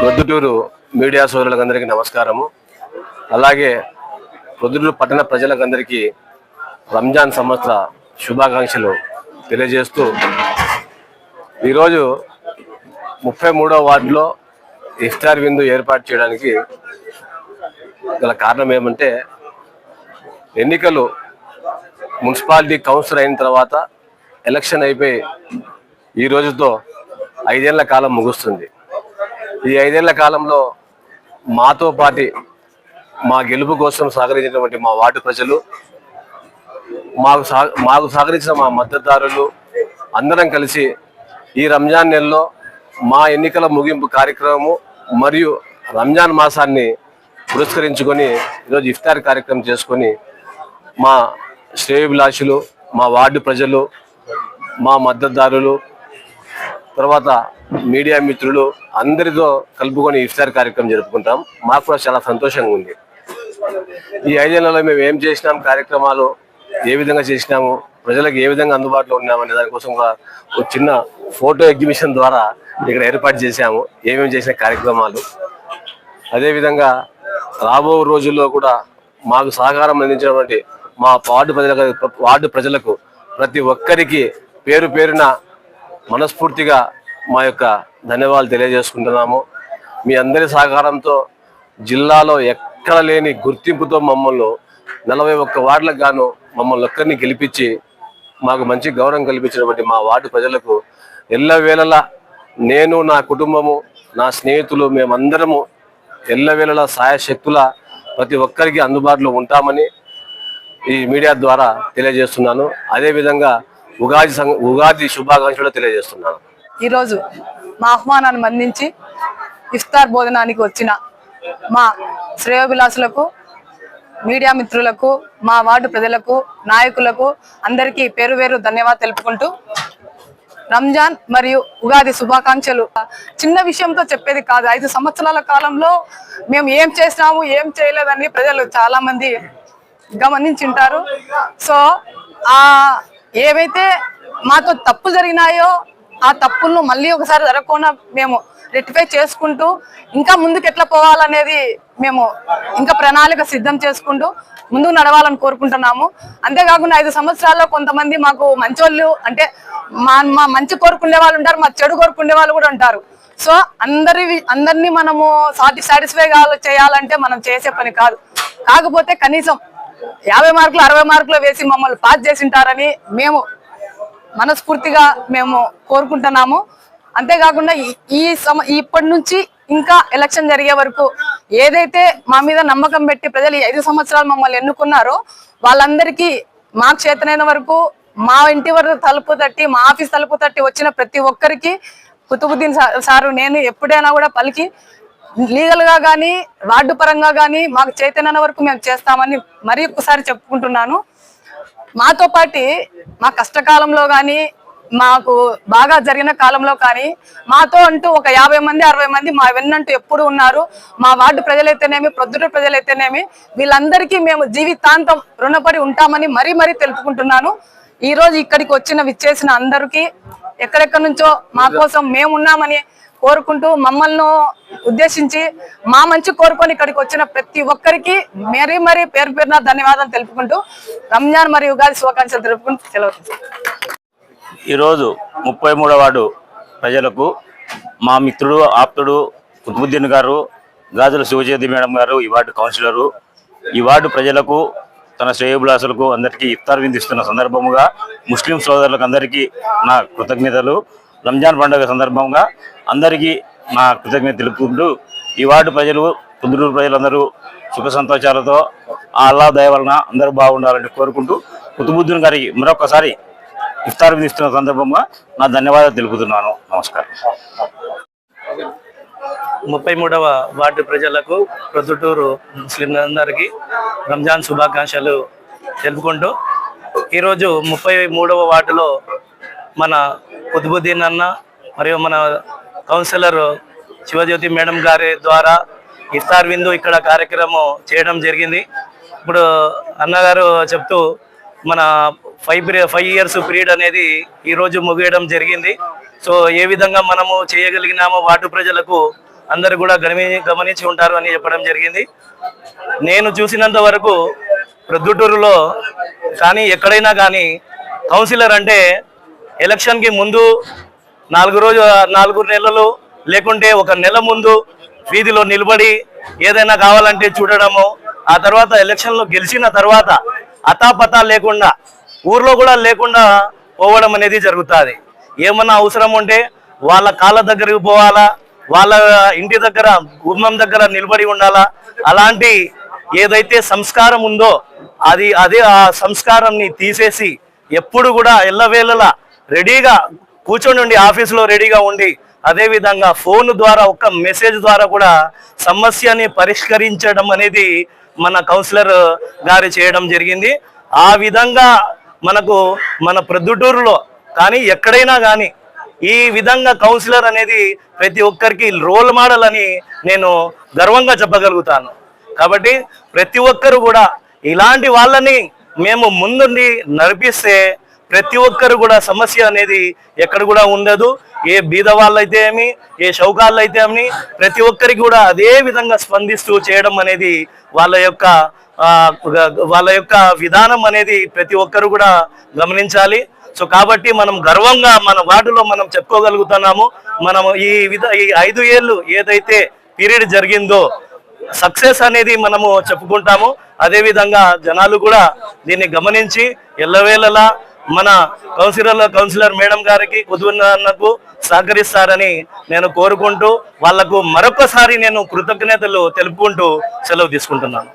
Proddatur media సోదరులందరికీ నమస్కారము. అలాగే ప్రొద్దుటూరు పట్టణ ప్రజలందరికీ రంజాన్ సంవత్సర శుభాకాంక్షలు తెలియజేస్తూ ఈరోజు 33వ వార్డులో ఇఫ్తార్ విందు ఏర్పాటు చేయడానికి గల కారణం ఏమంటే, ఎన్నికలు మున్సిపాలిటీ కౌన్సిలర్ అయిన తర్వాత ఎలక్షన్ అయిపోయి ఈ రోజుతో 5 ఏళ్ల కాలం ముగుస్తుంది. ఈ 5 ఏళ్ల కాలంలో మాతో పాటి మా గెలుపు కోసం సహకరించినటువంటి మా వార్డు ప్రజలు, మాకు సహకరించిన మా మద్దతుదారులు అందరం కలిసి ఈ రంజాన్ నెలలో మా ఎన్నికల ముగింపు కార్యక్రమము మరియు రంజాన్ మాసాన్ని పురస్కరించుకొని ఈరోజు ఇఫ్తార్ కార్యక్రమం చేసుకొని మా శ్రేయోభిలాషులు, మా వార్డు ప్రజలు, మా మద్దతుదారులు, తర్వాత మీడియా మిత్రులు అందరితో కలుపుకొని ఇఫ్తార్ కార్యక్రమం జరుపుకుంటాం. మాకు కూడా చాలా సంతోషంగా ఉంది. ఈ 5 ఏళ్లలో మేము ఏం చేసినాం, కార్యక్రమాలు ఏ విధంగా చేసినాము, ప్రజలకు ఏ విధంగా అందుబాటులో ఉన్నామనే దానికోసం ఒక చిన్న ఫోటో ఎగ్జిబిషన్ ద్వారా ఇక్కడ ఏర్పాటు చేశాము, ఏమేమి చేసిన కార్యక్రమాలు. అదేవిధంగా రాబో రోజుల్లో కూడా మాకు సహకారం అందించినటువంటి మా వార్డు ప్రజలకు ప్రతి ఒక్కరికి పేరు పేరున మనస్ఫూర్తిగా మా యొక్క ధన్యవాదాలు తెలియజేసుకుంటున్నాము. మీ అందరి సహకారంతో జిల్లాలో ఎక్కడ లేని గుర్తింపుతో మమ్మల్ని 41 వార్డులకు గాను మమ్మల్ని ఒక్కరిని గెలిపించి మాకు మంచి గౌరవం కల్పించినటువంటి మా వార్డు ప్రజలకు ఎల్లవేళలా నేను, నా కుటుంబము, నా స్నేహితులు మేమందరము ఎల్లవేళలా సాయశక్తుల ప్రతి ఒక్కరికి అందుబాటులో ఉంటామని ఈ మీడియా ద్వారా తెలియజేస్తున్నాను. అదేవిధంగా ఉగాది శుభాకాంక్షలు తెలియజేస్తున్నాను. ఈరోజు మా ఆహ్వానాన్ని మన్నించి ఇఫ్తార్ భోజనానికి వచ్చిన మా శ్రేయోభిలాసులకు, మీడియా మిత్రులకు, మా వార్డు ప్రజలకు, నాయకులకు అందరికీ పేరు పేరు ధన్యవాదాలు తెలుపుకుంటూ రంజాన్ మరియు ఉగాది శుభాకాంక్షలు. చిన్న విషయంతో చెప్పేది కాదు. 5 సంవత్సరాల కాలంలో మేము ఏం చేసినాము, ఏం చేయలేదని ప్రజలు చాలా మంది గమనించుంటారు. సో ఏవైతే మాతో తప్పు జరిగినాయో ఆ తప్పులను మళ్ళీ ఒకసారి జరగకుండా మేము రెక్టిఫై చేసుకుంటూ ఇంకా ముందుకు ఎట్లా పోవాలనేది మేము ఇంకా ప్రణాళిక సిద్ధం చేసుకుంటూ ముందుకు నడవాలని కోరుకుంటున్నాము. అంతేకాకుండా 5 సంవత్సరాల్లో కొంతమంది మాకు మంచోళ్ళు అంటే మా మంచి కోరుకునే వాళ్ళు ఉంటారు, మా చెడు కోరుకునే వాళ్ళు కూడా ఉంటారు. సో అందరినీ మనము సాటిస్ఫై చేయాలంటే మనం చేసే పని కాదు. కాకపోతే కనీసం 50 మార్కులు 60 మార్కులు వేసి మమ్మల్ని పాస్ చేసింటారని మేము మనస్ఫూర్తిగా మేము కోరుకుంటున్నాము. అంతేకాకుండా ఇప్పటి నుంచి ఇంకా ఎలక్షన్ జరిగే వరకు ఏదైతే మా మీద నమ్మకం పెట్టి ప్రజలు ఈ 5 సంవత్సరాలు మమ్మల్ని ఎన్నుకున్నారో వాళ్ళందరికీ మాకు చేతనైన వరకు మా ఇంటి వరకు తలుపు తట్టి, మా ఆఫీస్ తలుపు తట్టి వచ్చిన ప్రతి ఒక్కరికి కుతుబుద్దీన్ సారు నేను ఎప్పుడైనా కూడా పలికి లీగల్ గా కానీ వార్డు పరంగా కానీ మాకు చేతనైన వరకు మేము చేస్తామని మరి ఒక్కసారి చెప్పుకుంటున్నాను. మాతో పాటు మా కష్టకాలంలో కానీ మాకు బాగా జరిగిన కాలంలో కానీ మాతో అంటూ ఒక 50 మంది 60 మంది మా వెన్నంటూ ఎప్పుడు ఉన్నారు. మా వార్డు ప్రజలైతేనేమి, ప్రొద్దుటూరు ప్రజలైతేనేమి వీళ్ళందరికీ మేము జీవితాంతం రుణపడి ఉంటామని మరీ మరీ తెలుపుకుంటున్నాను. ఈ రోజు ఇక్కడికి విచ్చేసిన అందరికీ ఎక్కడెక్కడి నుంచో మా కోసం మేమున్నామని కోరుకుంటూ మమ్మల్ని ఉద్దేశించి మా మంచి కోరుకొని ఇక్కడికి వచ్చిన ప్రతి ఒక్కరికి మరీ మరీ పేరు పేరున ధన్యవాదాలు తెలుపుకుంటూ రంజాన్ మరియు ఉగాది శుభాకాంక్షలు తెలుపుకుంటూ సెలవు. ఈరోజు 33వ వార్డు ప్రజలకు మా మిత్రుడు, ఆప్తుడు కుతుబుద్దీన్ గారు, గాజుల శివజ్యోతి మేడం గారు, ఈ వార్డు కౌన్సిలరు, ఈ వార్డు ప్రజలకు, తన శ్రేయోభిలాసులకు అందరికీ ఇఫ్తార్ విందిస్తున్న సందర్భముగా ముస్లిం సోదరులకు అందరికీ నా కృతజ్ఞతలు. రంజాన్ పండుగ సందర్భంగా అందరికీ నా కృతజ్ఞత తెలుపుకుంటూ ఈ వార్డు ప్రజలు, ప్రొద్దుటూరు ప్రజలందరూ సుఖ సంతోషాలతో అల్లా దయ వలన అందరూ బాగుండాలని కోరుకుంటూ కుతుబుద్దీన్ గారికి మరొకసారి ఇఫ్తార్ విధిస్తున్న సందర్భంగా నా ధన్యవాదాలు తెలుపుతున్నాను. నమస్కారం. 33వ వార్డు ప్రజలకు, ప్రొద్దుటూరు ముస్లింలందరికీ రంజాన్ శుభాకాంక్షలు తెలుపుకుంటూ ఈరోజు 33వ వార్డులో మన కుతుబుద్దీన్ అన్న మరియు మన కౌన్సిలర్ శివజ్యోతి మేడం గారి ద్వారా ఇఫ్తార్ విందు ఇక్కడ కార్యక్రమం చేయడం జరిగింది. ఇప్పుడు అన్నగారు చెప్తూ మన 5 ఇయర్స్ పీరియడ్ అనేది ఈరోజు ముగియడం జరిగింది. సో ఏ విధంగా మనము చేయగలిగినామో వార్డు ప్రజలకు అందరు కూడా గమనించి ఉంటారు అని చెప్పడం జరిగింది. నేను చూసినంత వరకు ప్రొద్దుటూరులో కానీ ఎక్కడైనా కానీ కౌన్సిలర్ అంటే ఎలక్షన్కి ముందు 4 నెలలు లేకుంటే 1 నెల ముందు వీధిలో నిలబడి ఏదైనా కావాలంటే చూడడము, ఆ తర్వాత ఎలక్షన్లో గెలిచిన తర్వాత అతాపతా లేకుండా ఊర్లో కూడా లేకుండా పోవడం అనేది జరుగుతుంది. ఏమన్నా అవసరం ఉంటే వాళ్ళ కాళ్ళ దగ్గరికి పోవాలా, వాళ్ళ ఇంటి దగ్గర గుమ్మం దగ్గర నిలబడి ఉండాలా. అలాంటి ఏదైతే సంస్కారం ఉందో అదే ఆ సంస్కారాన్ని తీసేసి ఎప్పుడు కూడా ఎల్లవేళలా రెడీగా కూర్చొని ఉండి ఆఫీసులో రెడీగా ఉండి అదే విధంగా ఫోన్ ద్వారా ఒక్క మెసేజ్ ద్వారా కూడా సమస్యని పరిష్కరించడం అనేది మన కౌన్సిలర్ గారు చేయడం జరిగింది. ఆ విధంగా మన ప్రొద్దుటూరులో కానీ ఎక్కడైనా కానీ ఈ విధంగా కౌన్సిలర్ అనేది ప్రతి ఒక్కరికి రోల్ మోడల్ అని నేను గర్వంగా చెప్పగలుగుతాను. కాబట్టి ప్రతి ఒక్కరు కూడా ఇలాంటి వాళ్ళని మేము ముందుండి నడిపిస్తే ప్రతి ఒక్కరు కూడా సమస్య అనేది ఎక్కడ కూడా ఉండదు. ఏ బీద వాళ్ళైతే ఏమి, ఏ షౌకాళ్ళు అయితే ఏమి, ప్రతి ఒక్కరికి కూడా అదే విధంగా స్పందిస్తూ చేయడం అనేది వాళ్ళ యొక్క విధానం అనేది ప్రతి ఒక్కరు కూడా గమనించాలి. సో కాబట్టి మనం గర్వంగా మన వార్డులో మనం చెప్పుకోగలుగుతున్నాము. మనం ఈ 5 ఏళ్ళు ఏదైతే పీరియడ్ జరిగిందో సక్సెస్ అనేది మనము చెప్పుకుంటాము. అదే విధంగా జనాలు కూడా దీన్ని గమనించి ఎల్లవేళలా మన కౌన్సిలర్ మేడం గారికి కుదురుకు సహకరిస్తారని నేను కోరుకుంటూ వాళ్లకు మరొకసారి నేను కృతజ్ఞతలు తెలుపుకుంటూ సెలవు తీసుకుంటున్నాను.